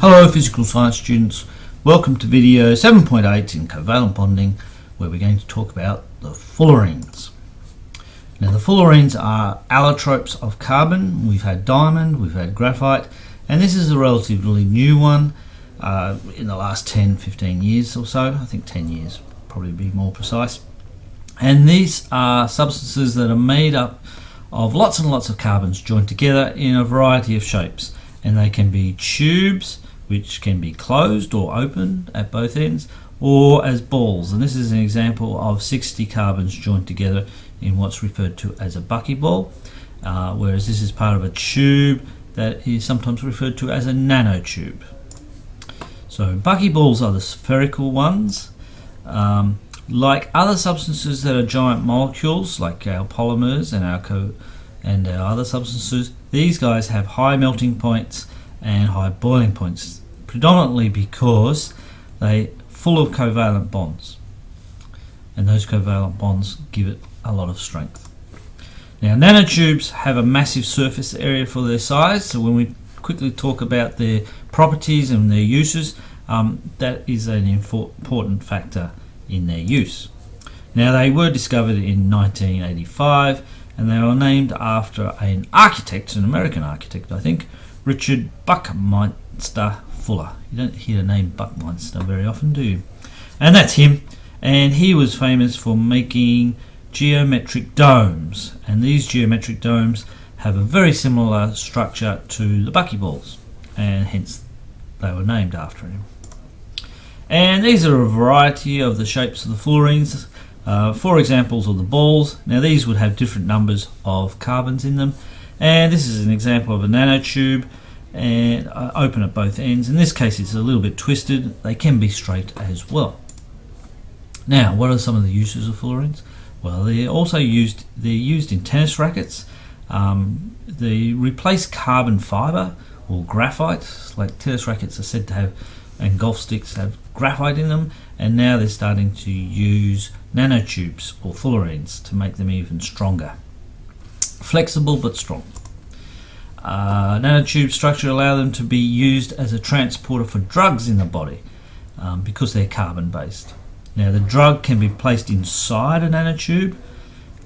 Hello physical science students, welcome to video 7.8 in covalent bonding, where we're going to talk about the fullerenes. Now the fullerenes are allotropes of carbon. We've had diamond, we've had graphite, and this is a relatively new one in the last 10-15 years or so. I think 10 years probably be more precise. And these are substances that are made up of lots and lots of carbons joined together in a variety of shapes, and they can be tubes which can be closed or opened at both ends, or as balls. And this is an example of 60 carbons joined together in what's referred to as a buckyball, whereas this is part of a tube that is sometimes referred to as a nanotube. So buckyballs are the spherical ones. Like other substances that are giant molecules, like our polymers and our other substances, these guys have high melting points and high boiling points, predominantly because they're full of covalent bonds, and those covalent bonds give it a lot of strength. Now nanotubes have a massive surface area for their size, so when we quickly talk about their properties and their uses, that is an important factor in their use. Now they were discovered in 1985, and they were named after an architect, an American architect I think, Richard Buckminster Fuller. You don't hear the name Buckminster very often, do you? And that's him, and he was famous for making geometric domes, and these geometric domes have a very similar structure to the buckyballs, and hence they were named after him. And these are a variety of the shapes of the fullerenes. Four examples of the balls. Now these would have different numbers of carbons in them, and this is an example of a nanotube, and open at both ends. In this case it's a little bit twisted. They can be straight as well. Now what are some of the uses of fullerenes? Well, they're used in tennis rackets. They replace carbon fiber or graphite, like tennis rackets are said to have, and golf sticks have graphite in them, and now they're starting to use nanotubes or fullerenes to make them even stronger. Flexible but strong. Nanotube structure allow them to be used as a transporter for drugs in the body because they're carbon based. Now the drug can be placed inside a nanotube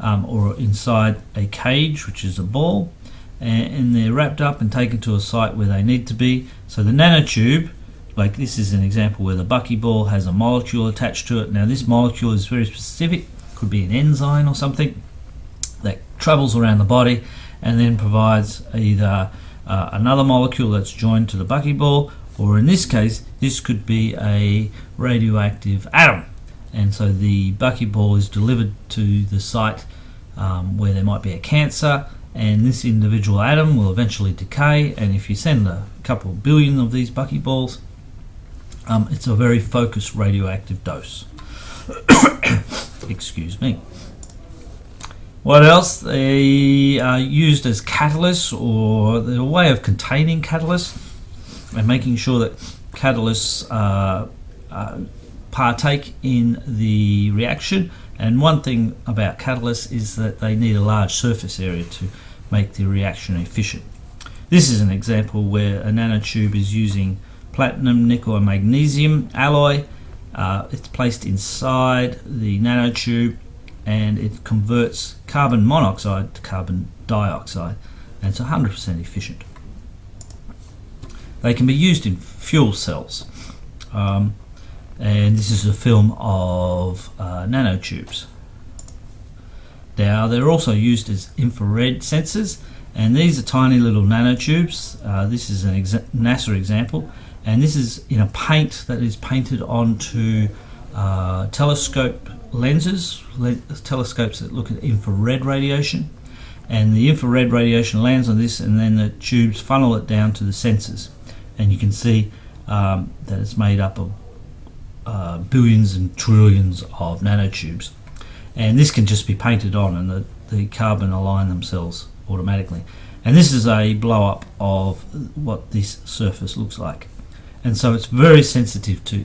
or inside a cage, which is a ball, and they're wrapped up and taken to a site where they need to be. So the nanotube, like this is an example where the buckyball has a molecule attached to it. Now this molecule is very specific, could be an enzyme or something that travels around the body and then provides either another molecule that's joined to the buckyball, or in this case this could be a radioactive atom, and so the buckyball is delivered to the site where there might be a cancer, and this individual atom will eventually decay, and if you send a couple of billion of these buckyballs, it's a very focused radioactive dose. Excuse me. What else? They are used as catalysts, or they're a way of containing catalysts and making sure that catalysts partake in the reaction. And one thing about catalysts is that they need a large surface area to make the reaction efficient. This is an example where a nanotube is using platinum, nickel and magnesium alloy. It's placed inside the nanotube, and it converts carbon monoxide to carbon dioxide, and it's 100% efficient. They can be used in fuel cells, and this is a film of nanotubes. Now they're also used as infrared sensors, and these are tiny little nanotubes. This is an NASA example, and this is in a paint that is painted onto telescope lenses, telescopes that look at infrared radiation, and the infrared radiation lands on this, and then the tubes funnel it down to the sensors, and you can see that it's made up of billions and trillions of nanotubes, and this can just be painted on, and the carbon align themselves automatically, and this is a blow up of what this surface looks like, and so it's very sensitive to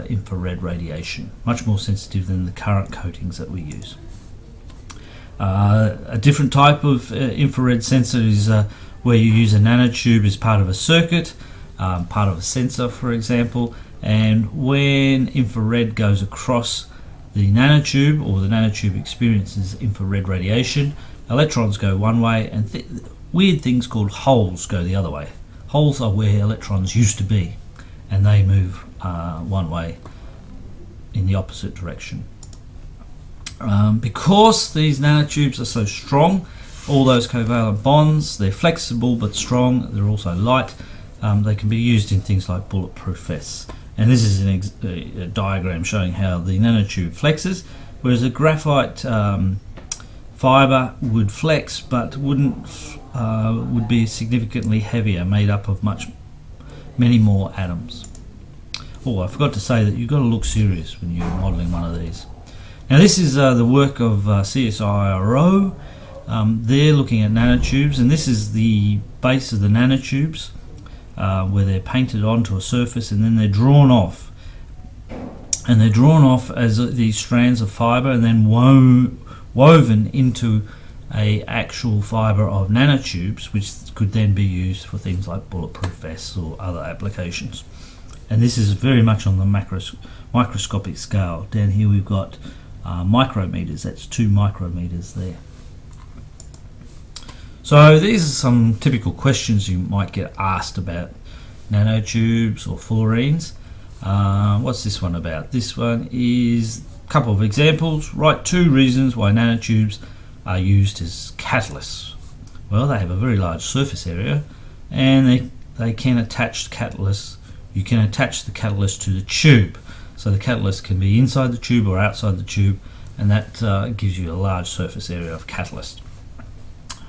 infrared radiation, much more sensitive than the current coatings that we use. A different type of infrared sensor is where you use a nanotube as part of a circuit, part of a sensor, for example, and when infrared goes across the nanotube, or the nanotube experiences infrared radiation, electrons go one way and weird things called holes go the other way. Holes are where electrons used to be, and they move one way in the opposite direction. Because these nanotubes are so strong, all those covalent bonds, they're flexible but strong, they're also light, they can be used in things like bulletproof vests. And this is a diagram showing how the nanotube flexes, whereas a graphite fiber would flex but would be significantly heavier, made up of many more atoms. Oh, I forgot to say that you've got to look serious when you're modelling one of these. Now this is the work of CSIRO. They're looking at nanotubes, and this is the base of the nanotubes, where they're painted onto a surface and then they're drawn off. And they're drawn off as these strands of fibre and then woven into a actual fibre of nanotubes, which could then be used for things like bulletproof vests or other applications. And this is very much on the microscopic scale. Down here we've got micrometers, that's 2 micrometers there. So these are some typical questions you might get asked about nanotubes or fullerenes. What's this one about? This one is a couple of examples. Write 2 reasons why nanotubes are used as catalysts. Well, they have a very large surface area, and they can attach catalysts. You can attach the catalyst to the tube, so the catalyst can be inside the tube or outside the tube, and that gives you a large surface area of catalyst.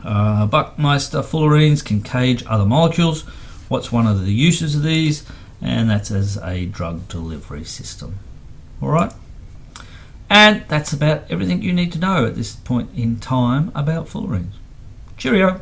Buckmeister fullerenes can cage other molecules. What's one of the uses of these? And that's as a drug delivery system. Alright, and that's about everything you need to know at this point in time about fullerenes. Cheerio!